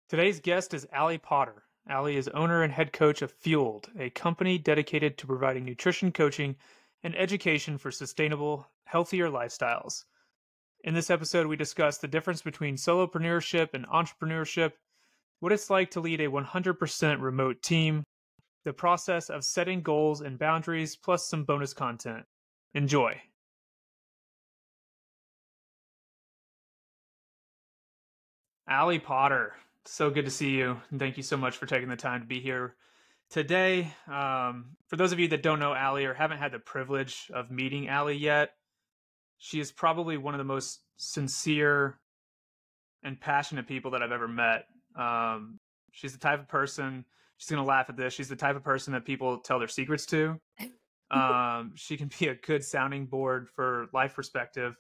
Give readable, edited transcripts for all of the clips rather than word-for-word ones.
Today's guest is Allie Potter. Allie is owner and head coach of Fueled, a company dedicated to providing nutrition coaching and education for sustainable, healthier lifestyles. In this episode, we discuss the difference between solopreneurship and entrepreneurship, what it's like to lead a 100% remote team, the process of setting goals and boundaries, plus some bonus content. Enjoy. Allie Potter, so good to see you. And thank you so much for taking the time to be here today. For those of you that don't know Allie or haven't had the privilege of meeting Allie yet, she is probably one of the most sincere and passionate people that I've ever met. She's the type of person, she's going to laugh at this, she's the type of person that people tell their secrets to. She can be a good sounding board for life perspective,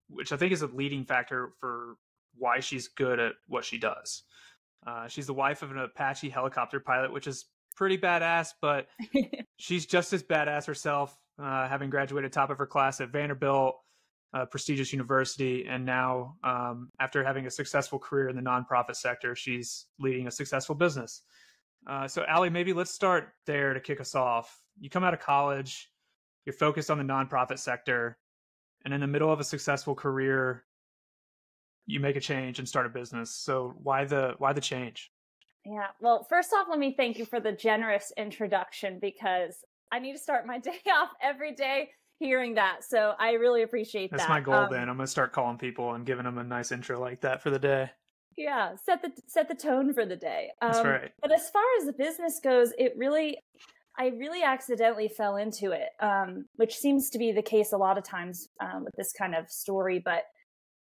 which I think is a leading factor for why she's good at what she does. She's the wife of an Apache helicopter pilot, which is pretty badass, but she's just as badass herself, having graduated top of her class at Vanderbilt, a prestigious university. And now, after having a successful career in the nonprofit sector, she's leading a successful business. So Allie, maybe let's start there to kick us off. You come out of college, you're focused on the nonprofit sector, and in the middle of a successful career, you make a change and start a business. So why the change? Yeah. Well, first off, let me thank you for the generous introduction, because I need to start my day off every day hearing that. So I really appreciate that. That's my goal then. I'm going to start calling people and giving them a nice intro like that for the day. Yeah. Set the tone for the day. That's right. But as far as the business goes, I really accidentally fell into it, which seems to be the case a lot of times with this kind of story. But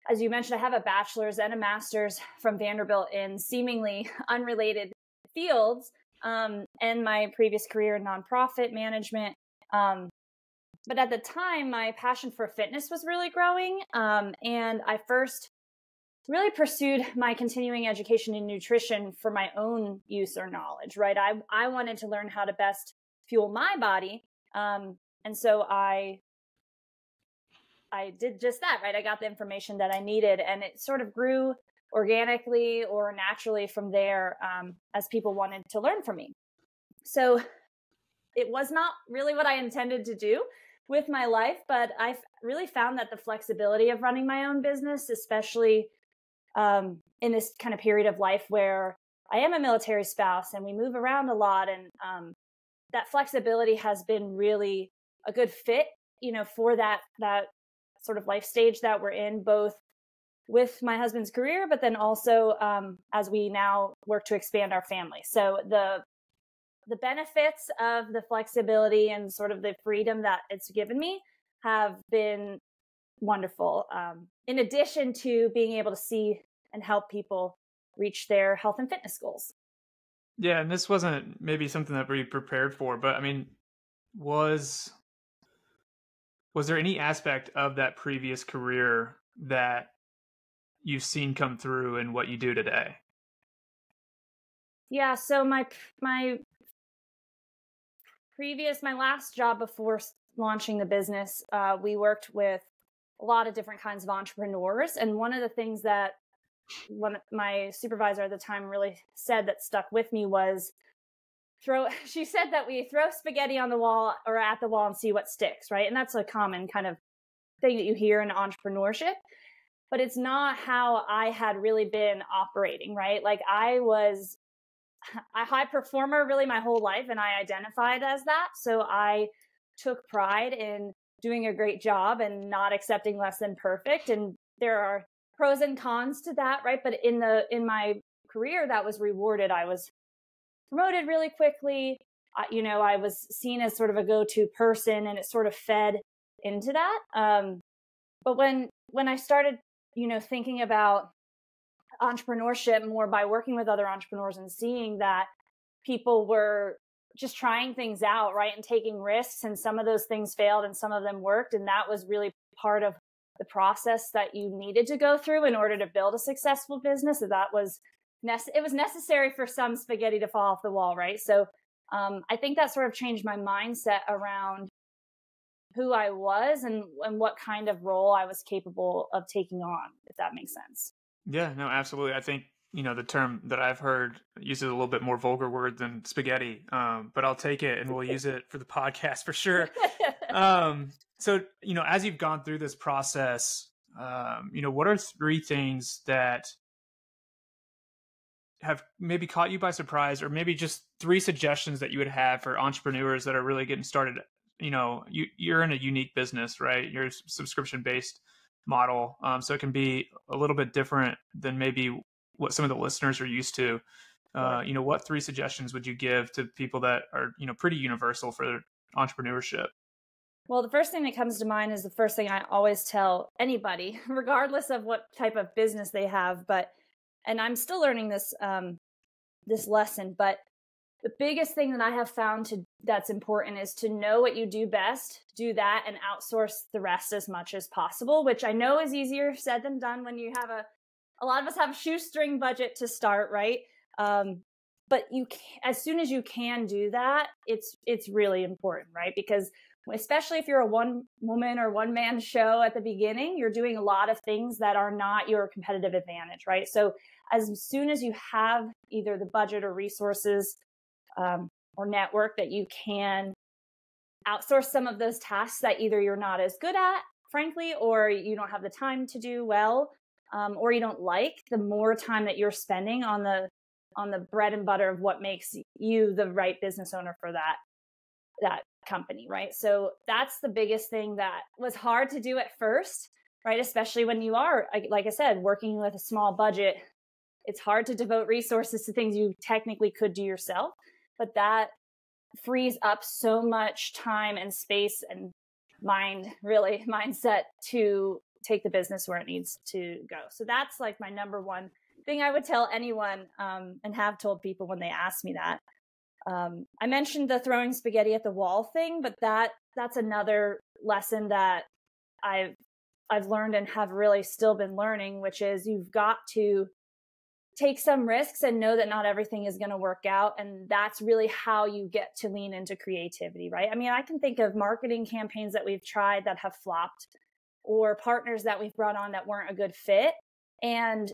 as you mentioned, I have a bachelor's and a master's from Vanderbilt in seemingly unrelated fields, and my previous career in nonprofit management. But at the time, my passion for fitness was really growing, and I first really pursued my continuing education in nutrition for my own use or knowledge, right? I wanted to learn how to best fuel my body, and so I did just that, right? I got the information that I needed, and it sort of grew organically or naturally from there, as people wanted to learn from me. So it was not really what I intended to do with my life, but I've really found that the flexibility of running my own business, especially in this kind of period of life where I am a military spouse and we move around a lot, and that flexibility has been really a good fit, for that sort of life stage that we're in, both with my husband's career, but then also as we now work to expand our family. So the benefits of the flexibility and sort of the freedom that it's given me have been wonderful, in addition to being able to see and help people reach their health and fitness goals. Yeah, and this wasn't maybe something that we prepared for, but I mean, was there any aspect of that previous career that you've seen come through in what you do today? Yeah, so my last job before launching the business, we worked with a lot of different kinds of entrepreneurs. And one of the things that my supervisor at the time really said that stuck with me was, she said that we throw spaghetti on the wall or at the wall and see what sticks, right? And that's a common kind of thing that you hear in entrepreneurship, but it's not how I had really been operating, right? Like I was a high performer really my whole life, and I identified as that. So I took pride in doing a great job and not accepting less than perfect. And there are pros and cons to that, right? But in my career, that was rewarded. I was promoted really quickly. I was seen as sort of a go-to person, and it sort of fed into that. But when I started, thinking about entrepreneurship more by working with other entrepreneurs and seeing that people were just trying things out, right, and taking risks, and some of those things failed and some of them worked, and that was really part of the process that you needed to go through in order to build a successful business. So that was it was necessary for some spaghetti to fall off the wall, right? So I think that sort of changed my mindset around who I was and what kind of role I was capable of taking on, if that makes sense. Yeah, no, absolutely. I think the term that I've heard uses a little bit more vulgar word than spaghetti. But I'll take it and we'll use it for the podcast for sure. So, as you've gone through this process, what are three things that have maybe caught you by surprise, or maybe just three suggestions that you would have for entrepreneurs that are really getting started? You're in a unique business, right? You're a subscription-based model. So it can be a little bit different than maybe what some of the listeners are used to. What three suggestions would you give to people that are, pretty universal for entrepreneurship? Well, the first thing that comes to mind is the first thing I always tell anybody, regardless of what type of business they have. And I'm still learning this lesson, but the biggest thing that I have found that's important is to know what you do best, do that, and outsource the rest as much as possible, which I know is easier said than done when you have a lot of us have a shoestring budget to start, right? But as soon as you can do that, it's really important, right? Because especially if you're a one woman or one man show at the beginning, you're doing a lot of things that are not your competitive advantage, right? So as soon as you have either the budget or resources or network that you can outsource some of those tasks that either you're not as good at, frankly, or you don't have the time to do well, or you don't like, the more time that you're spending on the bread and butter of what makes you the right business owner for that company, right? So that's the biggest thing that was hard to do at first, right? Especially when you are, like I said, working with a small budget. It's hard to devote resources to things you technically could do yourself, but that frees up so much time and space and mindset to take the business where it needs to go. So that's like my number one thing I would tell anyone, and have told people when they ask me that. I mentioned the throwing spaghetti at the wall thing, but that's another lesson that I've learned and have really still been learning, which is you've got to take some risks and know that not everything is going to work out. And that's really how you get to lean into creativity, right? I mean, I can think of marketing campaigns that we've tried that have flopped, or partners that we've brought on that weren't a good fit. And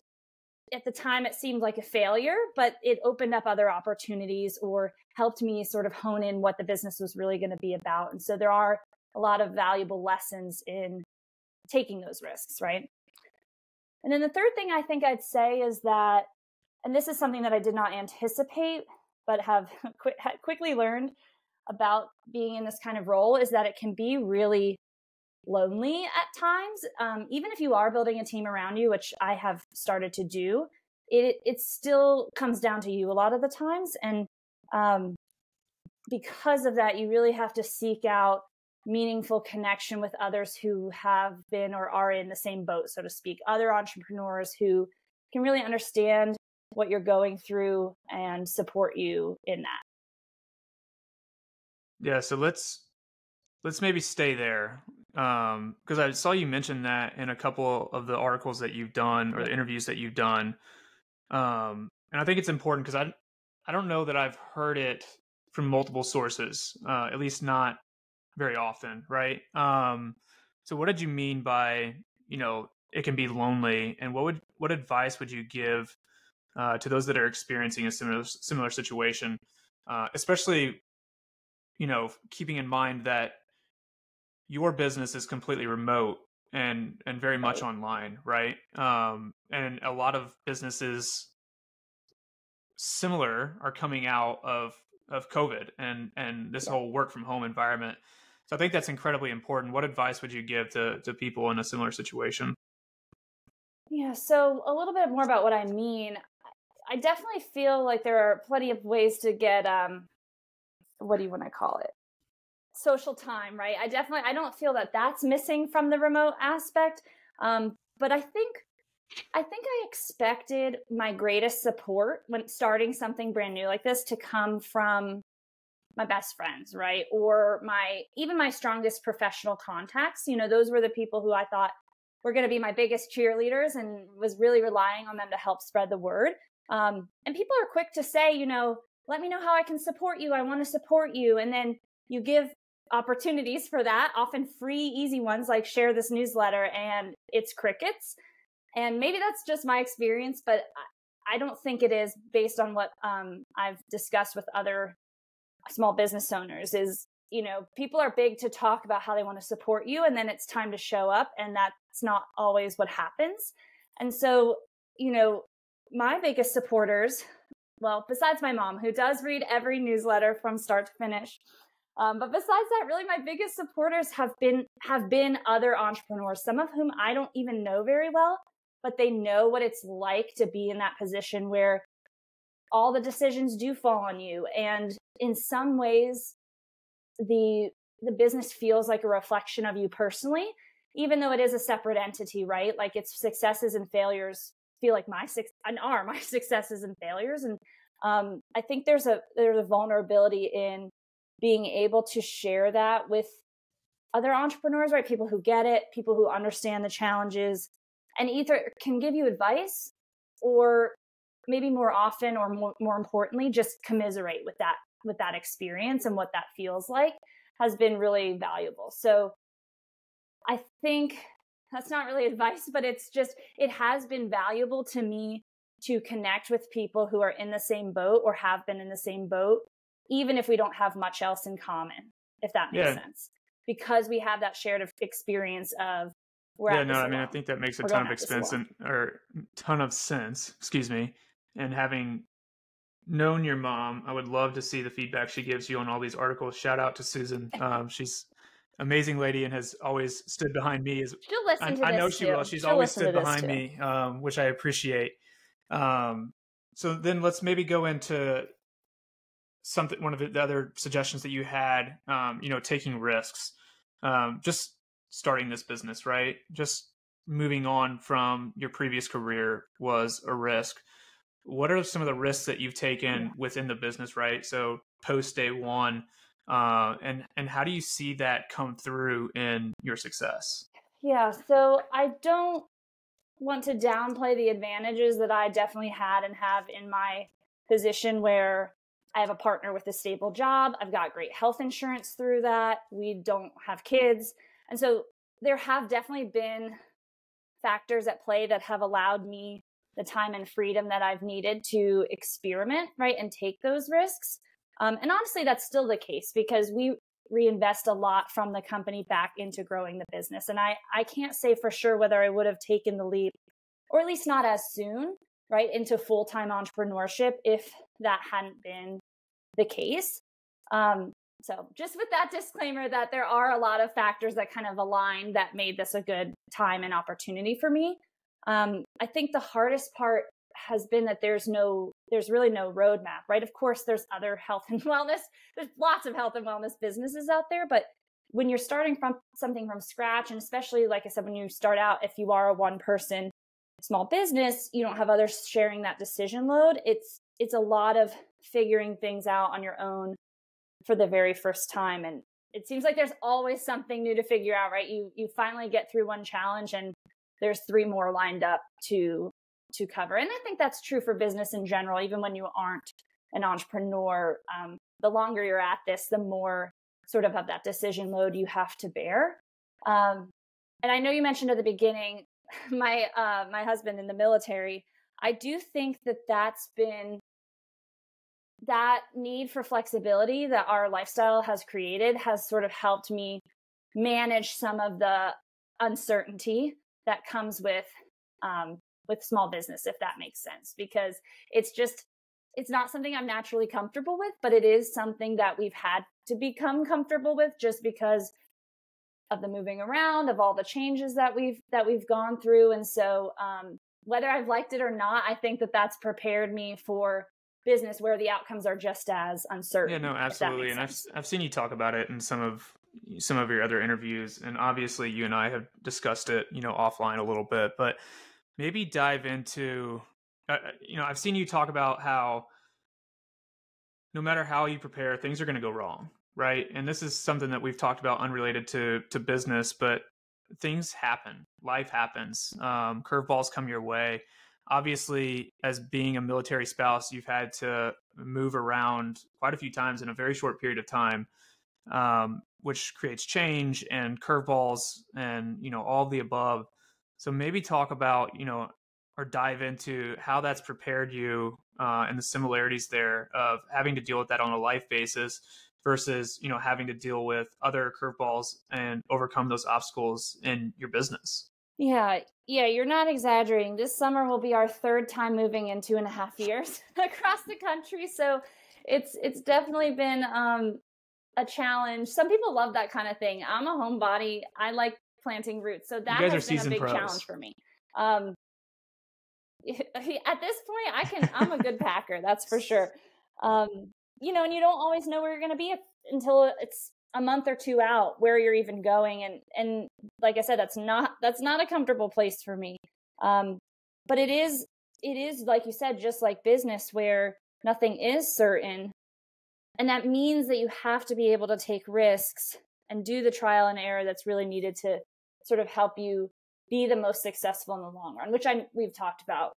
at the time it seemed like a failure, but it opened up other opportunities or helped me sort of hone in what the business was really going to be about. And so there are a lot of valuable lessons in taking those risks, right? And then the third thing I think I'd say is that, and this is something that I did not anticipate, but have quickly learned about being in this kind of role, is that it can be really lonely at times. Even if you are building a team around you, which I have started to do, it still comes down to you a lot of the times. And because of that, you really have to seek out meaningful connection with others who have been or are in the same boat, so to speak, other entrepreneurs who can really understand what you're going through and support you in that. Yeah, so let's maybe stay there, because I saw you mention that in a couple of the articles that you've done or the interviews that you've done, and I think it's important because I don't know that I've heard it from multiple sources, at least not very often, right? So what did you mean by it can be lonely, and what advice would you give to those that are experiencing a similar situation, especially keeping in mind that your business is completely remote and very much online, right? And a lot of businesses similar are coming out of COVID and this whole work from home environment. So I think that's incredibly important. What advice would you give to people in a similar situation? Yeah, so a little bit more about what I mean. I definitely feel like there are plenty of ways to get, what do you want to call it? Social time, right? I don't feel that that's missing from the remote aspect. But I think I expected my greatest support when starting something brand new like this to come from my best friends, right? Or even my strongest professional contacts. Those were the people who I thought were going to be my biggest cheerleaders and was really relying on them to help spread the word. And people are quick to say, let me know how I can support you. I want to support you. And then you give opportunities for that, often free, easy ones, like share this newsletter, and it's crickets. And maybe that's just my experience, but I don't think it is, based on what I've discussed with other small business owners. Is, people are big to talk about how they want to support you, and then it's time to show up, and that's not always what happens. And so, my biggest supporters, well, besides my mom, who does read every newsletter from start to finish, but besides that, really my biggest supporters have been other entrepreneurs, some of whom I don't even know very well, but they know what it's like to be in that position where all the decisions do fall on you. And in some ways, the business feels like a reflection of you personally, even though it is a separate entity, right? Like, its successes and failures feel like my successes and failures. And I think there's a vulnerability in being able to share that with other entrepreneurs, right? People who get it, people who understand the challenges, and either can give you advice, or maybe more often, or more importantly, just commiserate with that experience and what that feels like, has been really valuable. So I think that's not really advice, but it has been valuable to me to connect with people who are in the same boat or have been in the same boat, even if we don't have much else in common, if that makes sense, because we have that shared experience of I think that makes a ton of sense, excuse me. And having known your mom, I would love to see the feedback she gives you on all these articles. Shout out to Susan. She's an amazing lady and has always stood behind me. She'll listen to this. I know she will. She's always stood behind me, which I appreciate. So then let's maybe go into one of the other suggestions that you had, taking risks, just starting this business, right? Just moving on from your previous career was a risk. What are some of the risks that you've taken within the business, right? So post day one, and how do you see that come through in your success? Yeah. So I don't want to downplay the advantages that I definitely had and have in my position, where I have a partner with a stable job. I've got great health insurance through that. We don't have kids. And so there have definitely been factors at play that have allowed me the time and freedom that I've needed to experiment, right, and take those risks. And honestly, that's still the case, because we reinvest a lot from the company back into growing the business. And I can't say for sure whether I would have taken the leap, or at least not as soon, right, into full-time entrepreneurship if that hadn't been the case. So just with that disclaimer that there are a lot of factors that kind of align that made this a good time and opportunity for me. I think the hardest part has been that there's really no roadmap, right? Of course, there's other health and wellness. There's lots of health and wellness businesses out there, but when you're starting from something from scratch, and especially, like I said, when you start out, if you are a one-person small business, you don't have others sharing that decision load. It's a lot of figuring things out on your own for the very first time. And it seems like there's always something new to figure out, right? You finally get through one challenge and there's 3 more lined up to cover. And I think that's true for business in general, even when you aren't an entrepreneur. The longer you're at this, the more sort of that decision load you have to bear. And I know you mentioned at the beginning, my husband in the military. I do think that's been that need for flexibility that our lifestyle has created has sort of helped me manage some of the uncertainty that comes with small business, if that makes sense, because it's not something I'm naturally comfortable with, but it is something that we've had to become comfortable with just because of the moving around, of all the changes that we've gone through. And so whether I've liked it or not, I think that's prepared me for business where the outcomes are just as uncertain. Yeah, no, absolutely. And I've seen you talk about it in some of your other interviews, and obviously you and I have discussed it, offline a little bit, but maybe dive into, I've seen you talk about how no matter how you prepare, things are going to go wrong, right? And this is something that we've talked about unrelated to business, but things happen. Life happens. Curveballs come your way. Obviously, as being a military spouse, you've had to move around quite a few times in a very short period of time, which creates change and curveballs and, all of the above. So maybe talk about, or dive into how that's prepared you and the similarities there of having to deal with that on a life basis versus, having to deal with other curveballs and overcome those obstacles in your business. Yeah, you're not exaggerating. This summer will be our third time moving in 2.5 years across the country. So it's definitely been a challenge. Some people love that kind of thing. I'm a homebody. I like planting roots. So that has been a big challenge for me. At this point, I'm a good packer. That's for sure. And you don't always know where you're going to be until it's a month or two out where you're even going. And like I said, that's not a comfortable place for me. But it is, like you said, just like business where nothing is certain. And that means that you have to be able to take risks and do the trial and error that's really needed to sort of help you be the most successful in the long run, which we've talked about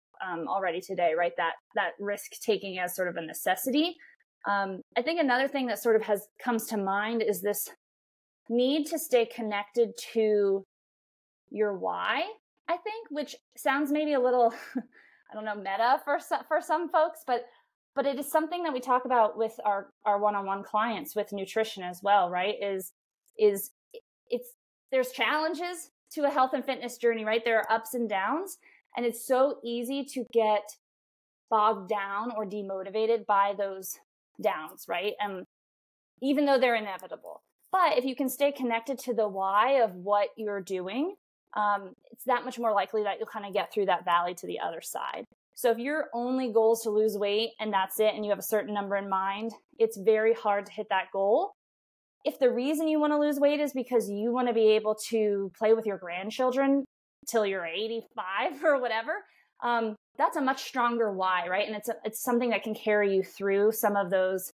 already today, right? That risk taking as sort of a necessity. I think another thing that sort of comes to mind is this need to stay connected to your why, I think, which sounds maybe a little, I don't know, meta for some folks, but it is something that we talk about with our one-on-one clients with nutrition as well, right? There's challenges to a health and fitness journey, right? There are ups and downs, and it's so easy to get bogged down or demotivated by those downs, right? Even though they're inevitable. But if you can stay connected to the why of what you're doing, it's that much more likely that you'll kind of get through that valley to the other side. So if your only goal is to lose weight and that's it, and you have a certain number in mind, it's very hard to hit that goal. If the reason you want to lose weight is because you want to be able to play with your grandchildren till you're 85 or whatever, that's a much stronger why, right? And it's something that can carry you through some of those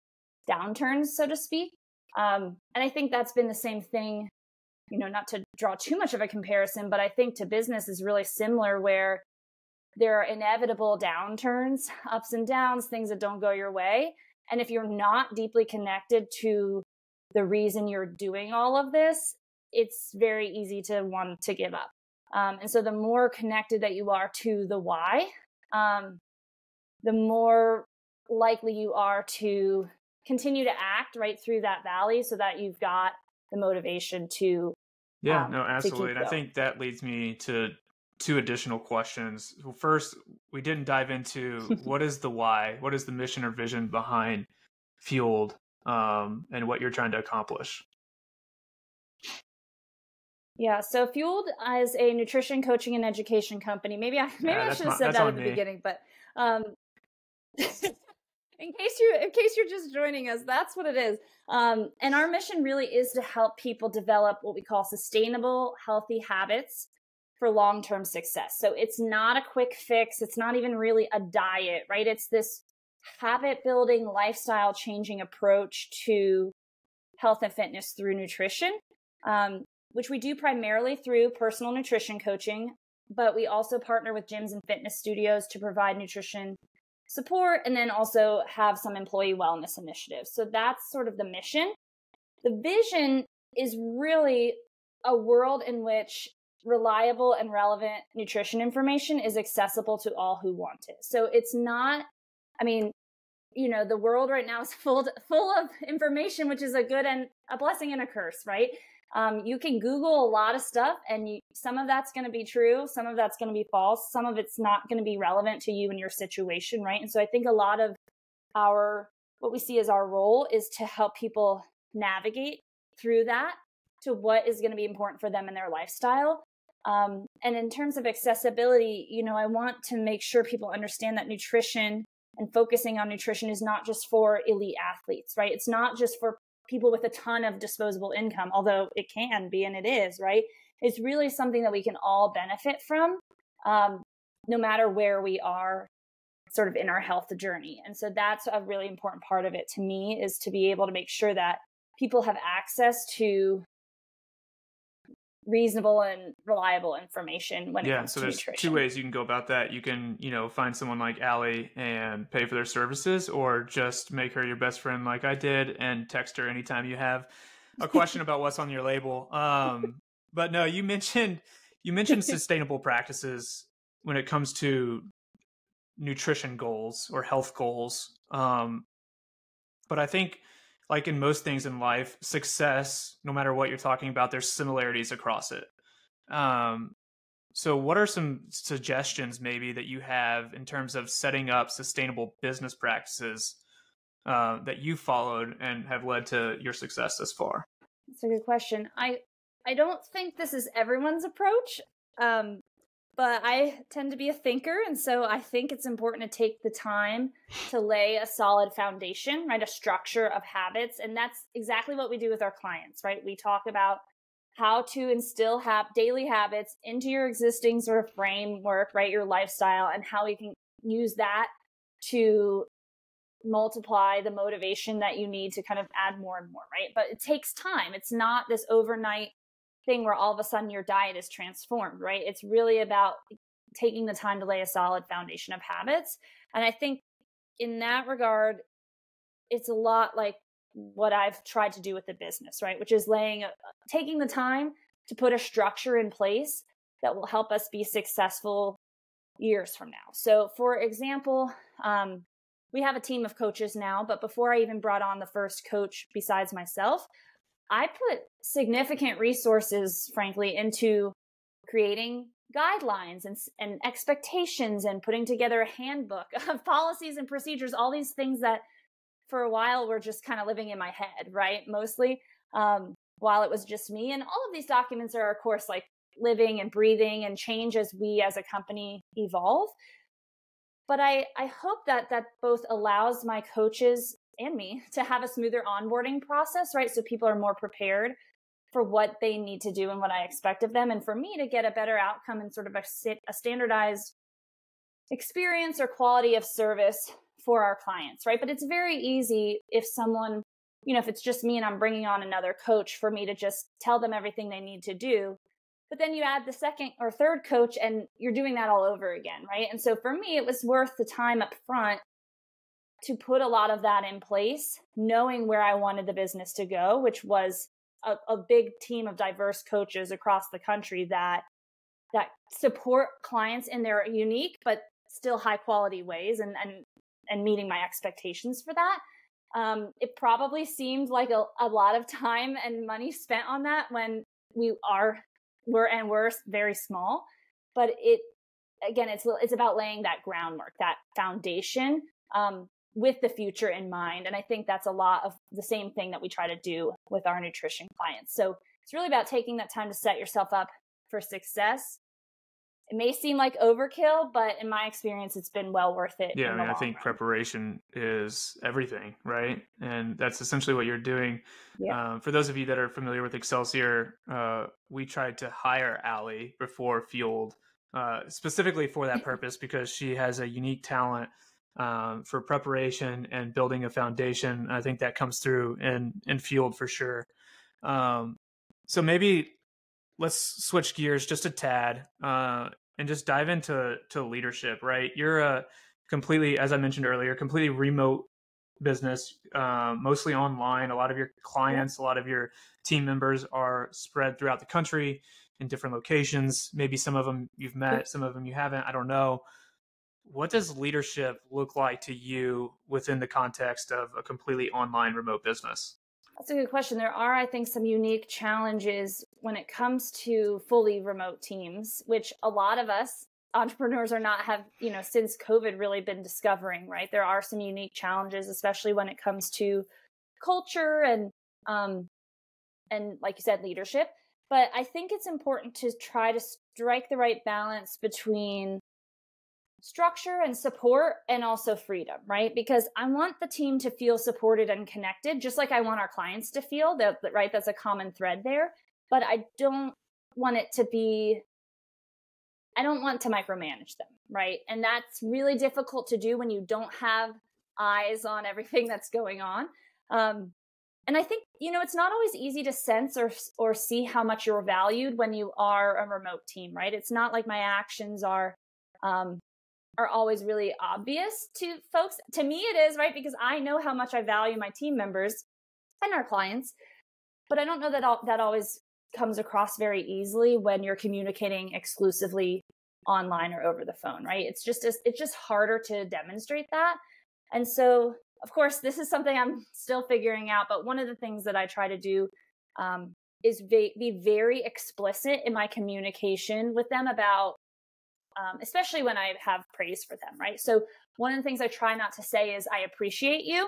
downturns, so to speak. And I think that's been the same thing, not to draw too much of a comparison, but I think to business is really similar, where there are inevitable downturns, ups and downs, things that don't go your way. And if you're not deeply connected to the reason you're doing all of this, it's very easy to want to give up. And so the more connected that you are to the why, the more likely you are to continue to act right through that valley so that you've got the motivation to. Yeah, no, absolutely. And I think that leads me to two additional questions. Well, first, we didn't dive into what is the why, what is the mission or vision behind Fueled, and what you're trying to accomplish. Yeah, so Fueled is a nutrition coaching and education company. Maybe I should have said that at the beginning, but in case you're just joining us, that's what it is. And our mission really is to help people develop what we call sustainable, healthy habits for long-term success. So it's not a quick fix. It's not even really a diet, right? It's this habit building, lifestyle changing approach to health and fitness through nutrition, which we do primarily through personal nutrition coaching, but we also partner with gyms and fitness studios to provide nutrition support, and then also have some employee wellness initiatives. So that's sort of the mission. The vision is really a world in which reliable and relevant nutrition information is accessible to all who want it. So it's not, the world right now is full of information, which is a good and a blessing and a curse, right? You can Google a lot of stuff, and some of that's going to be true, some of that's going to be false, some of it's not going to be relevant to you and your situation, right? And so I think a lot of what we see as our role is to help people navigate through that to what is going to be important for them in their lifestyle. And in terms of accessibility, I want to make sure people understand that nutrition and focusing on nutrition is not just for elite athletes, right? It's not just for people with a ton of disposable income, although it can be, and it is, right? It's really something that we can all benefit from, no matter where we are sort of in our health journey. And so that's a really important part of it to me, is to be able to make sure that people have access to reasonable and reliable information when it comes to nutrition. There's two ways you can go about that. You can, find someone like Allie and pay for their services, or just make her your best friend like I did and text her anytime you have a question about what's on your label. But no, you mentioned sustainable practices when it comes to nutrition goals or health goals. But I think, like in most things in life, success, no matter what you're talking about, there's similarities across it. So what are some suggestions maybe that you have in terms of setting up sustainable business practices that you followed and have led to your success thus far? That's a good question. I don't think this is everyone's approach, but I tend to be a thinker, and so I think it's important to take the time to lay a solid foundation, right? A structure of habits, and that's exactly what we do with our clients, right? We talk about how to instill daily habits into your existing sort of framework, right? Your lifestyle, and how we can use that to multiply the motivation that you need to kind of add more and more, right? But it takes time. It's not this overnight thing where all of a sudden your diet is transformed, right? It's really about taking the time to lay a solid foundation of habits. And I think in that regard, it's a lot like what I've tried to do with the business, right? Which is taking the time to put a structure in place that will help us be successful years from now. So for example, we have a team of coaches now, but before I even brought on the first coach besides myself, I put significant resources, frankly, into creating guidelines and expectations and putting together a handbook of policies and procedures, all these things that for a while were just kind of living in my head, right? Mostly while it was just me. And all of these documents are, of course, like living and breathing and change as we as a company evolve. But I hope that both allows my coaches and me to have a smoother onboarding process, right? So people are more prepared for what they need to do and what I expect of them. And for me to get a better outcome and sort of a standardized experience or quality of service for our clients, right? But it's very easy if someone, if it's just me and I'm bringing on another coach, for me to just tell them everything they need to do. But then you add the second or third coach and you're doing that all over again, right? And so for me, it was worth the time up front to put a lot of that in place, knowing where I wanted the business to go, which was a big team of diverse coaches across the country that support clients in their unique but still high quality ways and meeting my expectations for that. It probably seemed like a lot of time and money spent on that when we're very small, but it's about laying that groundwork, that foundation, with the future in mind. And I think that's a lot of the same thing that we try to do with our nutrition clients. So it's really about taking that time to set yourself up for success. It may seem like overkill, but in my experience, it's been well worth it. Yeah, I think preparation is everything, right? And that's essentially what you're doing. Yeah. For those of you that are familiar with Excelsior, we tried to hire Allie before Fueled, specifically for that purpose, because she has a unique talent for preparation and building a foundation. I think that comes through in Fueled for sure. So maybe let's switch gears just a tad and just dive into leadership, right? You're a completely, as I mentioned earlier, completely remote business, mostly online. A lot of your clients, a lot of your team members are spread throughout the country in different locations. Maybe some of them you've met, some of them you haven't. I don't know. What does leadership look like to you within the context of a completely online remote business? That's a good question. There are, I think, some unique challenges when it comes to fully remote teams, which a lot of us entrepreneurs since COVID really been discovering, right? There are some unique challenges, especially when it comes to culture and like you said, leadership. But I think it's important to try to strike the right balance between structure and support and also freedom, right? Because I want the team to feel supported and connected, just like I want our clients to feel that, right? That's a common thread there. But I don't want to micromanage them, right? And that's really difficult to do when you don't have eyes on everything that's going on. And I think, it's not always easy to sense or see how much you're valued when you are a remote team, right? It's not like my actions are always really obvious to folks. To me, it is, right? Because I know how much I value my team members and our clients, but I don't know that that always comes across very easily when you're communicating exclusively online or over the phone, right? It's just harder to demonstrate that. And so, of course, this is something I'm still figuring out. But one of the things that I try to do is be very explicit in my communication with them about, especially when I have praise for them, right? So one of the things I try not to say is, I appreciate you.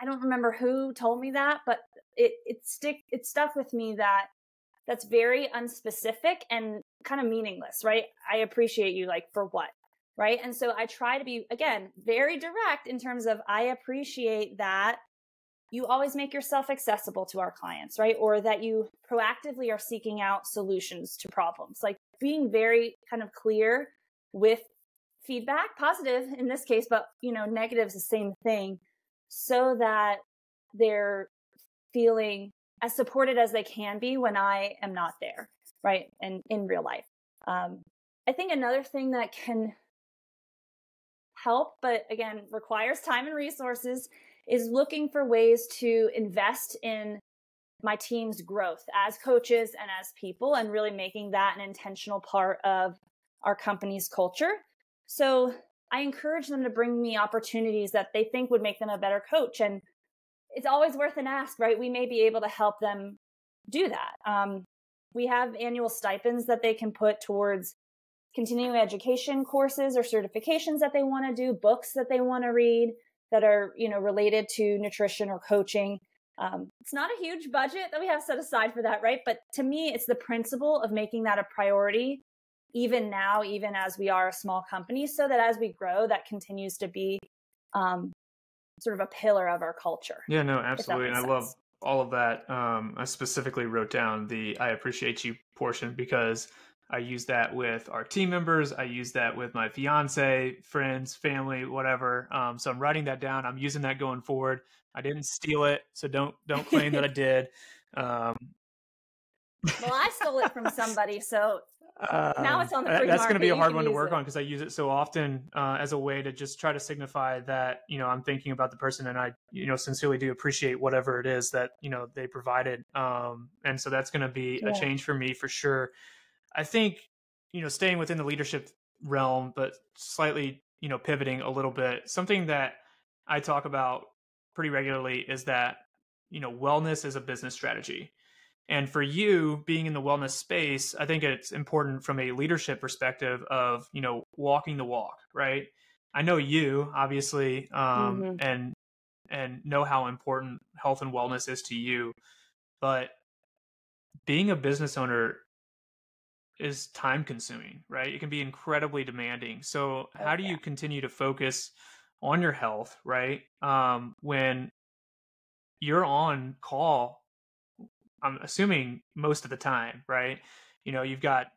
I don't remember who told me that, but it stuck with me that that's very unspecific and kind of meaningless, right? I appreciate you, like, for what, right? And so I try to be, again, very direct in terms of, I appreciate that you always make yourself accessible to our clients, right? Or that you proactively are seeking out solutions to problems, like being very kind of clear with feedback, positive in this case, but negative is the same thing, so that they're feeling as supported as they can be when I am not there, right? And in real life. I think another thing that can help, but again, requires time and resources, is looking for ways to invest in my team's growth as coaches and as people, and really making that an intentional part of our company's culture. So I encourage them to bring me opportunities that they think would make them a better coach. And it's always worth an ask, right? We may be able to help them do that. We have annual stipends that they can put towards continuing education courses or certifications that they want to do, books that they want to read that are, related to nutrition or coaching. It's not a huge budget that we have set aside for that, right? But to me, it's the principle of making that a priority, even now, even as we are a small company, so that as we grow, that continues to be sort of a pillar of our culture. Yeah, no, absolutely. And I love all of that. I specifically wrote down the I appreciate you portion because I use that with our team members. I use that with my fiance, friends, family, whatever. So I'm writing that down. I'm using that going forward. I didn't steal it, so don't claim that I did. Well, I stole it from somebody, so now it's on the free that's market. going to be a hard one to work on because I use it so often as a way to just try to signify that, I'm thinking about the person, and I, sincerely do appreciate whatever it is that, they provided. And so that's going to be a change for me for sure. I think, staying within the leadership realm, but slightly, pivoting a little bit, something that I talk about pretty regularly is that, wellness is a business strategy. And for you being in the wellness space, I think it's important from a leadership perspective of, walking the walk, right? I know you obviously, and know how important health and wellness is to you, but being a business owner is time consuming, right? It can be incredibly demanding. So how do you continue to focus on your health, right? When you're on call, I'm assuming most of the time, right? You've got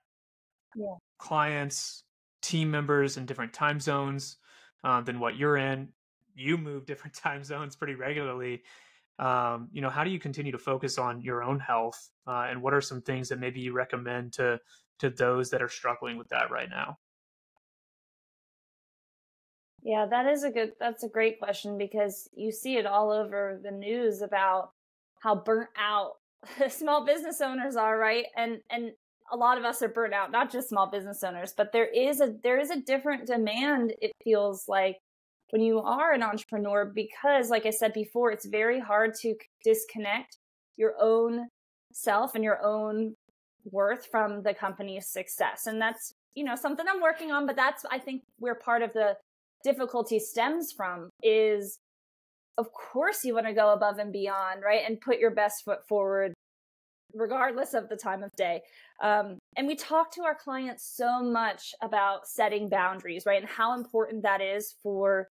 clients, team members in different time zones than what you're in. You move different time zones pretty regularly. How do you continue to focus on your own health? And what are some things that maybe you recommend to those that are struggling with that right now? Yeah, that's a great question, because you see it all over the news about how burnt out small business owners are, right? And a lot of us are burnt out, not just small business owners, but there is a different demand, it feels like, when you are an entrepreneur, because like I said before, it's very hard to disconnect your own self and your own worth from the company's success. And that's, something I'm working on, but that's, I think, where part of the difficulty stems from is, of course, you want to go above and beyond, right? And put your best foot forward, regardless of the time of day. And we talk to our clients so much about setting boundaries, right? And how important that is for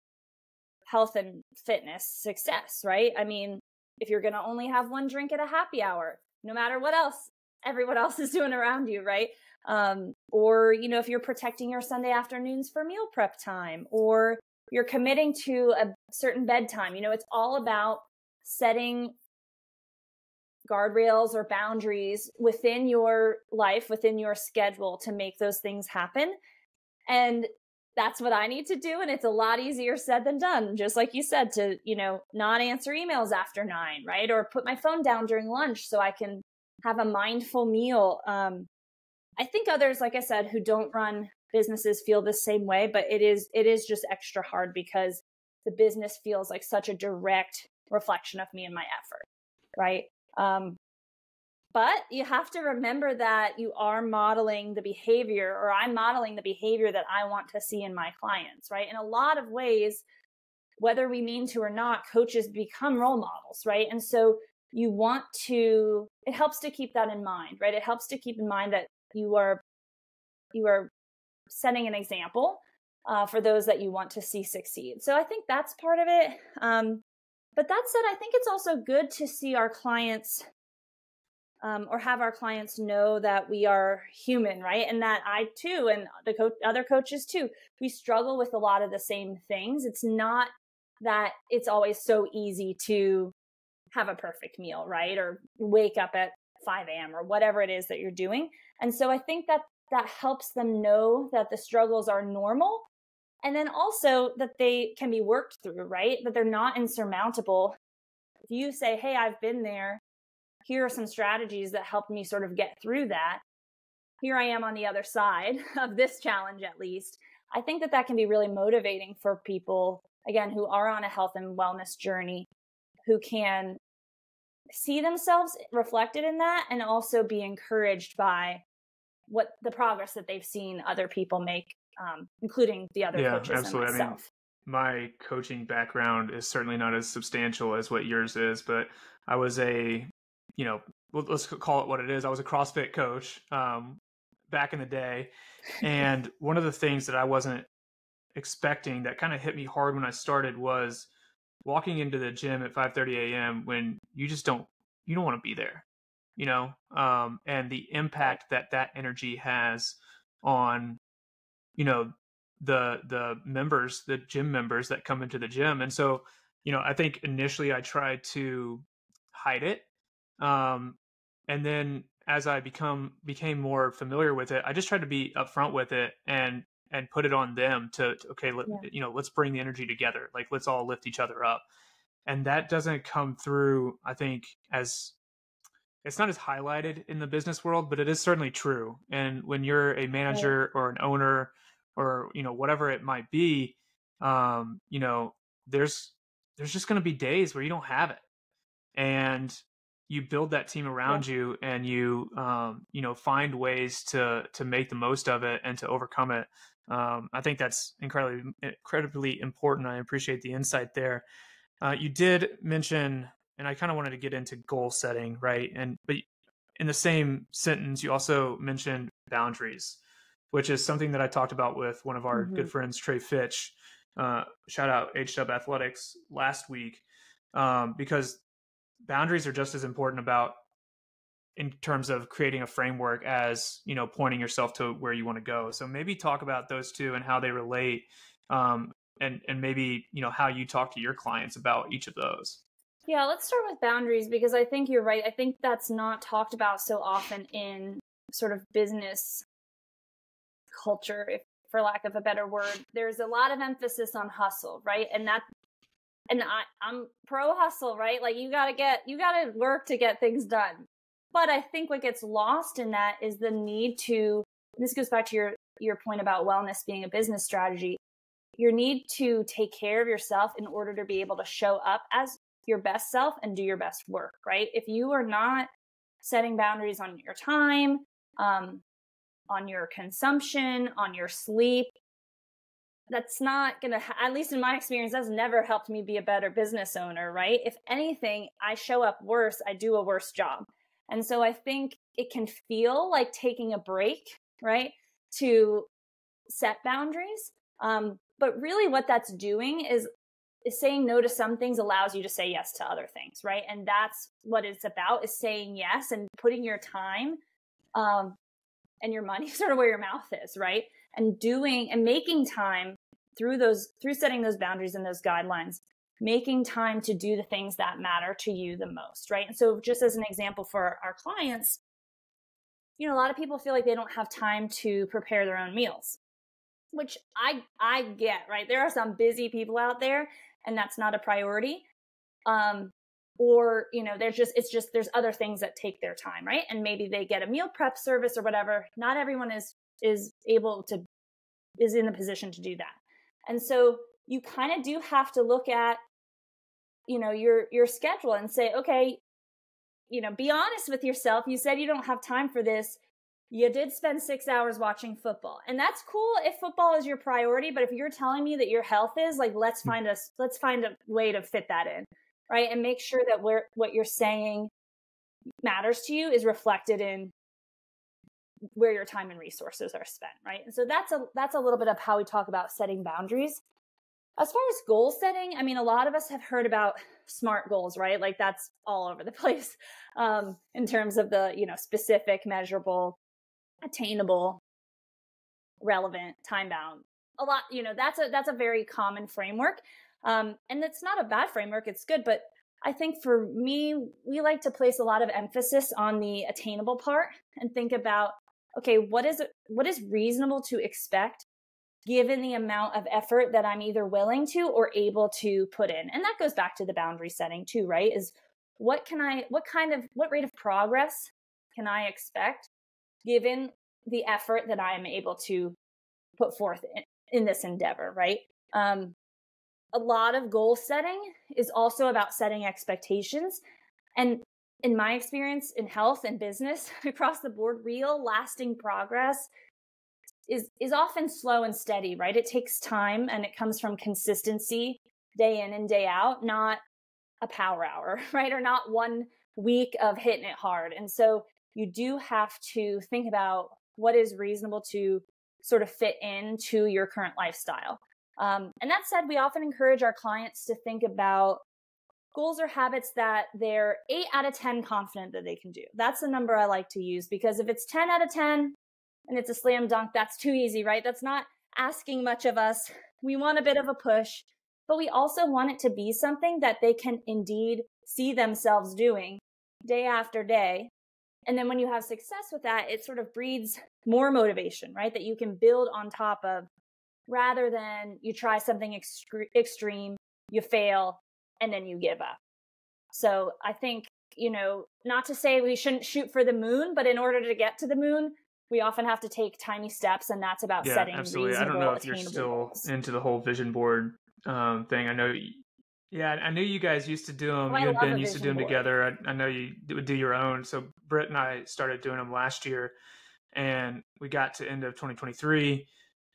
health and fitness success, right? I mean, if you're going to only have one drink at a happy hour, no matter what else everyone else is doing around you, right? Or, if you're protecting your Sunday afternoons for meal prep time, or you're committing to a certain bedtime, it's all about setting guardrails or boundaries within your life, within your schedule, to make those things happen. And that's what I need to do. And it's a lot easier said than done. Just like you said, to, not answer emails after 9, right? Or put my phone down during lunch so I can have a mindful meal. I think others, like I said, who don't run businesses feel the same way, but it is just extra hard because the business feels like such a direct reflection of me and my effort, right? But you have to remember that you are modeling the behavior, or I'm modeling the behavior that I want to see in my clients, right? In a lot of ways, whether we mean to or not, coaches become role models, right? And so it helps to keep that in mind, right? It helps to keep in mind that you are setting an example for those that you want to see succeed. So I think that's part of it. But that said, I think it's also good to see our clients or have our clients know that we are human, right? And that I too, and the other coaches too, we struggle with a lot of the same things. It's not that it's always so easy to have a perfect meal, right? Or wake up at 5 a.m. or whatever it is that you're doing. And so I think that helps them know that the struggles are normal. And then also that they can be worked through, right? That they're not insurmountable. If you say, hey, I've been there, here are some strategies that helped me sort of get through that. Here I am on the other side of this challenge, at least. I think that can be really motivating for people, again, who are on a health and wellness journey, who can see themselves reflected in that and also be encouraged by what the progress that they've seen other people make, including the other coaches absolutely. and myself. My coaching background is certainly not as substantial as what yours is, but I was let's call it what it is. I was a CrossFit coach back in the day. And one of the things that I wasn't expecting that kind of hit me hard when I started was walking into the gym at 5:30 a.m. when you don't want to be there, and the impact that energy has on, the members, the gym members that come into the gym. And so, I think initially I tried to hide it. And then as I became more familiar with it, I just tried to be upfront with it and put it on them to okay, let's bring the energy together. Like, let's all lift each other up. And that doesn't come through, I think, as it's not as highlighted in the business world, but it is certainly true. And when you're a manager or an owner or, whatever it might be, there's just going to be days where you don't have it. And you build that team around you, and you find ways to make the most of it and to overcome it. I think that's incredibly important. I appreciate the insight there. You did mention, and I kind of wanted to get into goal setting, right? But in the same sentence, you also mentioned boundaries, which is something that I talked about with one of our good friends, Trey Fitch. Shout out H-Dub Athletics last week, because boundaries are just as important in terms of creating a framework as, pointing yourself to where you want to go. So maybe talk about those two and how they relate, and maybe, how you talk to your clients about each of those. Yeah, let's start with boundaries, because I think you're right. I think that's not talked about so often in sort of business culture, if for lack of a better word. There's a lot of emphasis on hustle, right? And I'm pro hustle, right? Like, you gotta work to get things done. But I think what gets lost in that is the need to, this goes back to your point about wellness being a business strategy, your need to take care of yourself in order to be able to show up as your best self and do your best work, right? If you are not setting boundaries on your time, on your consumption, on your sleep, that's not going to, at least in my experience, that's never helped me be a better business owner, right? If anything, I show up worse, I do a worse job. And so I think it can feel like taking a break, right, to set boundaries. But really what that's doing is saying no to some things allows you to say yes to other things, right? And that's what it's about, is saying yes and putting your time and your money sort of where your mouth is, right? And doing and making time through setting those boundaries and those guidelines, making time to do the things that matter to you the most, right? And so just as an example for our clients, a lot of people feel like they don't have time to prepare their own meals, which I get, right? There are some busy people out there and that's not a priority. Or, there's other things that take their time, right? And maybe they get a meal prep service or whatever. Not everyone is able to is in the position to do that. And so you kind of do have to look at, your schedule and say, okay, be honest with yourself. You said you don't have time for this. You did spend 6 hours watching football, and that's cool if football is your priority. But if you're telling me that your health is, like, let's find a way to fit that in, right? And make sure that what you're saying matters to you is reflected in where your time and resources are spent, right? And so that's a little bit of how we talk about setting boundaries. As far as goal setting, I mean, a lot of us have heard about SMART goals, right? Like, that's all over the place in terms of the, specific, measurable, attainable, relevant, time bound. A lot, that's a very common framework. And it's not a bad framework. It's good. But I think for me, we like to place a lot of emphasis on the attainable part and think about, okay, what is reasonable to expect given the amount of effort that I'm either willing to or able to put in. And that goes back to the boundary setting too, right? Is what rate of progress can I expect given the effort that I'm able to put forth in this endeavor, right? A lot of goal setting is also about setting expectations. And in my experience in health and business across the board, real lasting progress is often slow and steady, right? It takes time, and it comes from consistency day in and day out, not a power hour, right? Or not 1 week of hitting it hard. And so you do have to think about what is reasonable to sort of fit into your current lifestyle. And that said, we often encourage our clients to think about goals or habits that they're 8 out of 10 confident that they can do. That's the number I like to use, because if it's 10 out of 10 and it's a slam dunk, that's too easy, right? That's not asking much of us. We want a bit of a push, but we also want it to be something that they can indeed see themselves doing day after day. And then when you have success with that, it sort of breeds more motivation, right? That you can build on top of, rather than you try something extreme, you fail, and then you give up. So I think, not to say we shouldn't shoot for the moon, but in order to get to the moon, we often have to take tiny steps, and that's about setting absolutely. reasonable, I don't know if you're still goals. into the whole vision board thing. I know, I knew you guys used to do them. Oh, You and I love Ben a used to do vision them board. together. I know you would do your own. So Britt and I started doing them last year, and we got to end of 2023,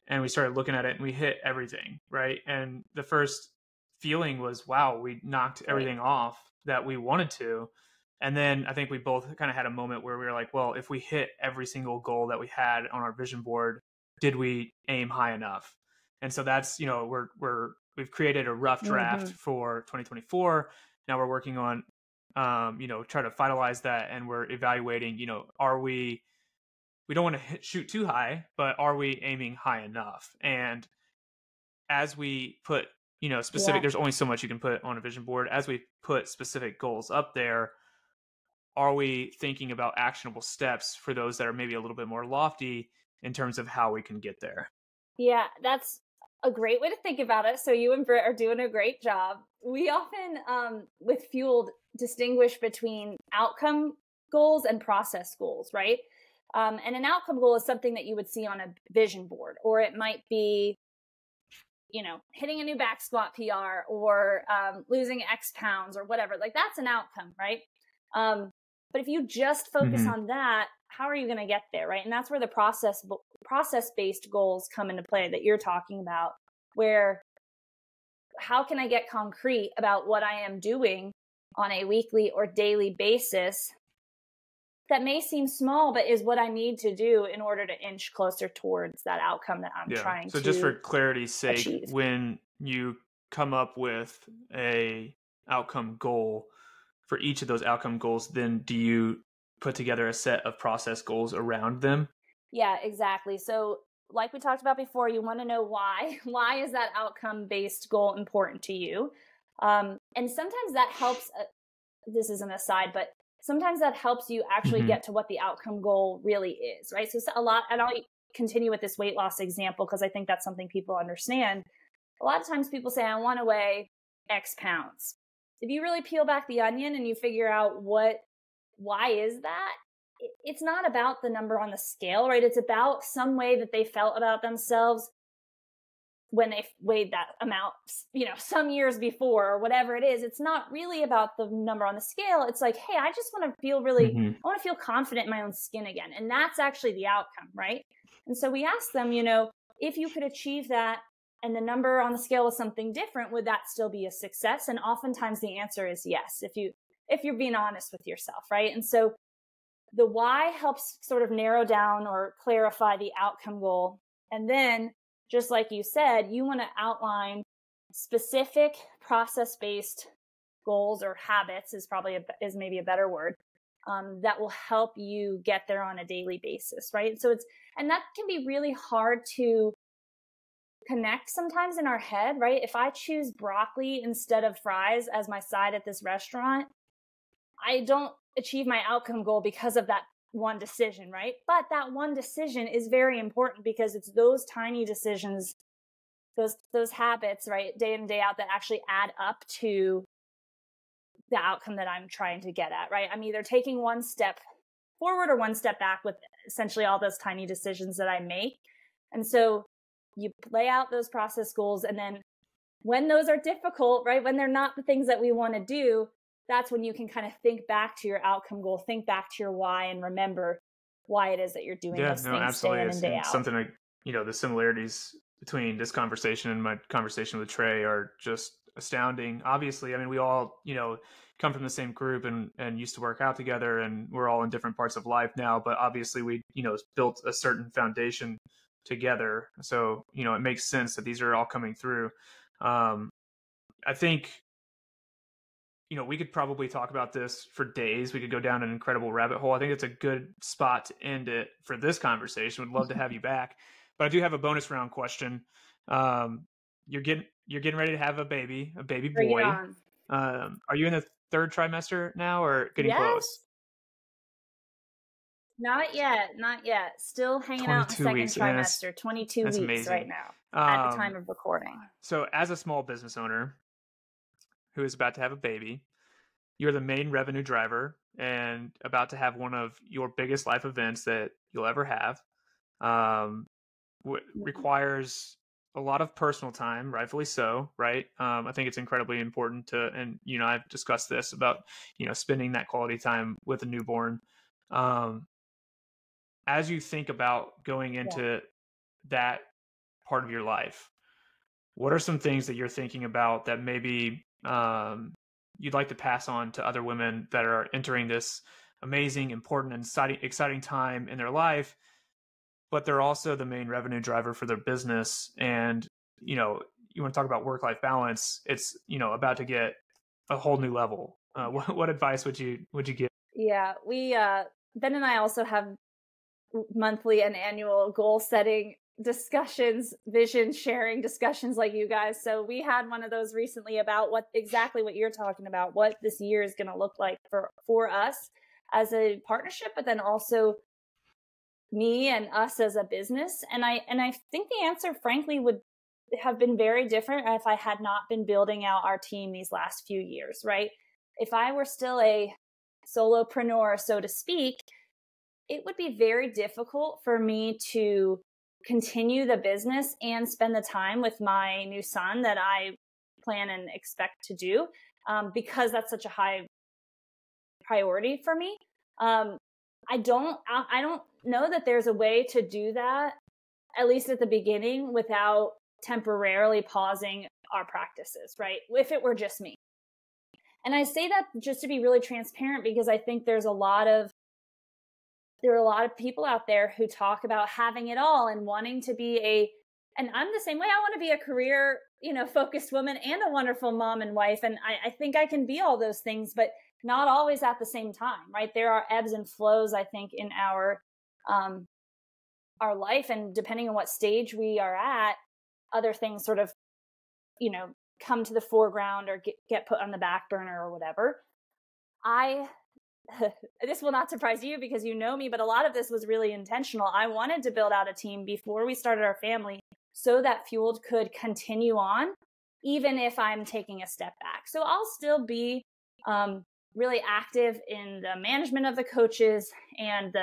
and we started looking at it, and we hit everything, right? And the first feeling was, wow, we knocked everything off that we wanted to. And then I think we both kind of had a moment where we were like, well, if we hit every single goal that we had on our vision board, did we aim high enough? And so that's, we've created a rough draft for 2024. Now we're working on, try to finalize that, and we're evaluating, are we don't want to shoot too high, but are we aiming high enough? And as we put, specific, there's only so much you can put on a vision board. As we put specific goals up there, are we thinking about actionable steps for those that are maybe a little bit more lofty in terms of how we can get there? Yeah, that's a great way to think about it. So you and Britt are doing a great job. We often, with Fueled, distinguish between outcome goals and process goals, right? And an outcome goal is something that you would see on a vision board, or it might be, hitting a new back squat PR, or losing X pounds, or whatever. Like, that's an outcome, right? But if you just focus on that, how are you going to get there, right? And that's where the process-based goals come into play that you're talking about, where how can I get concrete about what I am doing on a weekly or daily basis that may seem small, but is what I need to do in order to inch closer towards that outcome that I'm trying to achieve. So just for clarity's sake, when you come up with a outcome goal, for each of those outcome goals, then do you put together a set of process goals around them? Yeah, exactly. So like we talked about before, you want to know why. Why is that outcome-based goal important to you? And sometimes that helps, this is an aside, but sometimes that helps you actually get to what the outcome goal really is, right? So a lot, and I'll continue with this weight loss example because I think that's something people understand. A lot of times people say, I want to weigh X pounds. If you really peel back the onion and you figure out why is that, it's not about the number on the scale, right? It's about some way that they felt about themselves when they weighed that amount, some years before or whatever it is. It's not really about the number on the scale. It's like, hey, I just want to feel I want to feel confident in my own skin again. And that's actually the outcome, right? And so we asked them, if you could achieve that and the number on the scale was something different, would that still be a success? And oftentimes the answer is yes, if you're being honest with yourself, right? And so the why helps sort of narrow down or clarify the outcome goal. And then, just like you said, you want to outline specific process-based goals or habits is maybe a better word, that will help you get there on a daily basis, right? And that can be really hard to connect sometimes in our head, right? If I choose broccoli instead of fries as my side at this restaurant, I don't achieve my outcome goal because of that one decision, right? But that one decision is very important because it's those tiny decisions, those habits, right, day in and day out, that actually add up to the outcome that I'm trying to get at, right? I'm either taking one step forward or one step back with essentially all those tiny decisions that I make. And so you lay out those process goals, and then when those are difficult, right, when they're not the things that we want to do, that's when you can kind of think back to your outcome goal, think back to your why, and remember why it is that you're doing those things absolutely. day in and day out. Something like, the similarities between this conversation and my conversation with Trey are just astounding. Obviously, I mean, we all, come from the same group and used to work out together, and we're all in different parts of life now, but obviously we, built a certain foundation together. So, it makes sense that these are all coming through. I think, we could probably talk about this for days. We could go down an incredible rabbit hole. I think it's a good spot to end it for this conversation. Would love to have you back, but I do have a bonus round question. You're getting ready to have a baby boy. Are you in the third trimester now, or getting close? Not yet. Still hanging out in the second trimester. 22 weeks amazing. Right now at the time of recording. So as a small business owner who is about to have a baby, you're the main revenue driver and about to have one of your biggest life events that you'll ever have. Requires a lot of personal time, rightfully so, right? I think it's incredibly important and I've discussed this about, spending that quality time with a newborn. As you think about going into that part of your life, what are some things that you're thinking about that maybe you'd like to pass on to other women that are entering this amazing, important, and exciting time in their life, but they're also the main revenue driver for their business? And, you want to talk about work-life balance. It's, about to get a whole new level. What advice would you give? Yeah, we, Ben and I also have monthly and annual goal setting discussions, vision sharing discussions like you guys. So we had one of those recently about exactly what you're talking about, what this year is going to look like for us as a partnership, but then also me and us as a business. And I think the answer, frankly, would have been very different if I had not been building out our team these last few years, right? If I were still a solopreneur, so to speak, it would be very difficult for me to continue the business and spend the time with my new son that I plan and expect to do, because that's such a high priority for me. I don't know that there's a way to do that, at least at the beginning, without temporarily pausing our practices, right? If it were just me. And I say that just to be really transparent, because I think there are a lot of people out there who talk about having it all and wanting to be and I'm the same way. I want to be a career, focused woman and a wonderful mom and wife. And I think I can be all those things, but not always at the same time, right? There are ebbs and flows, I think, in our life. And depending on what stage we are at, other things sort of, come to the foreground or get put on the back burner or whatever. This will not surprise you because you know me, but a lot of this was really intentional. I wanted to build out a team before we started our family so that Fueled could continue on, even if I'm taking a step back. So I'll still be really active in the management of the coaches and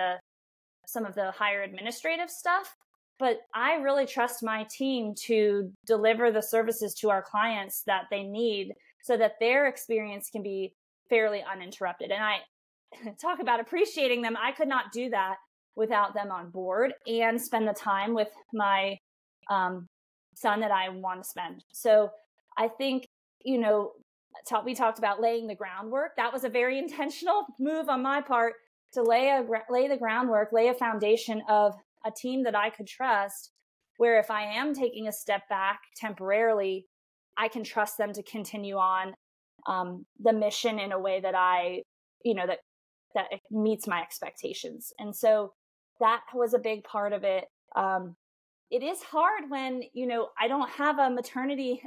some of the higher administrative stuff. but I really trust my team to deliver the services to our clients that they need so that their experience can be fairly uninterrupted. And I talk about appreciating them. I could not do that without them on board and spend the time with my son that I want to spend. So I think, we talked about laying the groundwork. That was a very intentional move on my part to lay the groundwork, lay a foundation of a team that I could trust, where if I am taking a step back temporarily, I can trust them to continue on the mission in a way that that it meets my expectations. And so that was a big part of it. It is hard when, I don't have a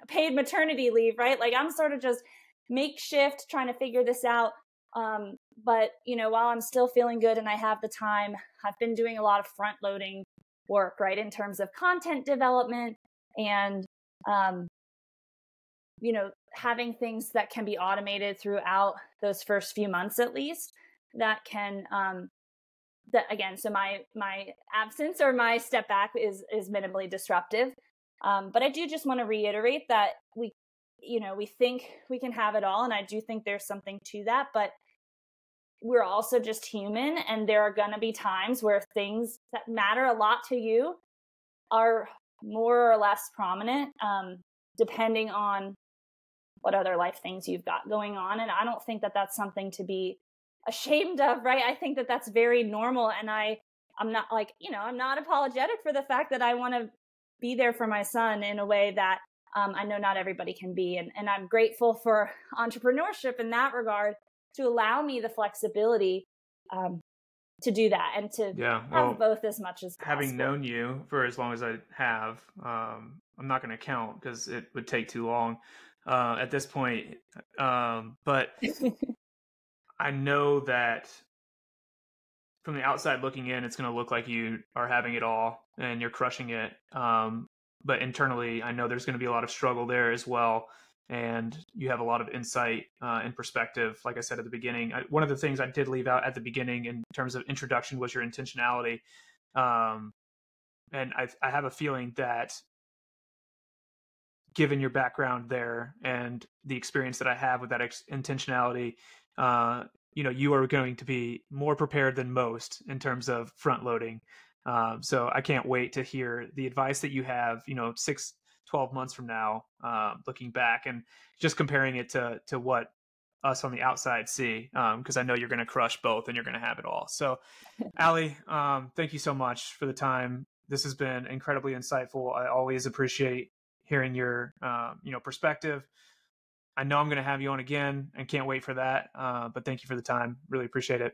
paid maternity leave, right? Like I'm sort of just makeshift trying to figure this out. But, while I'm still feeling good and I have the time, I've been doing a lot of front loading work, right? In terms of content development and, having things that can be automated throughout those first few months, at least that can, so my absence or my step back is minimally disruptive. But I do just want to reiterate that we think we can have it all. And I do think there's something to that, but we're also just human. And there are going to be times where things that matter a lot to you are more or less prominent, depending on what other life things you've got going on. And I don't think that that's something to be ashamed of, right? I think that that's very normal. And I'm not I'm not apologetic for the fact that I want to be there for my son in a way that I know not everybody can be. And I'm grateful for entrepreneurship in that regard to allow me the flexibility to do that and to have both as much as possible. Having known you for as long as I have, I'm not going to count because it would take too long at this point. But I know that from the outside looking in, it's going to look like you are having it all and you're crushing it. But internally, I know there's going to be a lot of struggle there as well. And you have a lot of insight and perspective. Like I said at the beginning, one of the things I did leave out at the beginning in terms of introduction was your intentionality. And I have a feeling that given your background there and the experience that I have with that intentionality, you are going to be more prepared than most in terms of front loading. So I can't wait to hear the advice that you have, 6-12 months from now, looking back and just comparing it to what us on the outside see, because I know you're going to crush both and you're going to have it all. So Allie, thank you so much for the time. This has been incredibly insightful. I always appreciate hearing your, perspective. I know I'm going to have you on again and can't wait for that. But thank you for the time. Really appreciate it.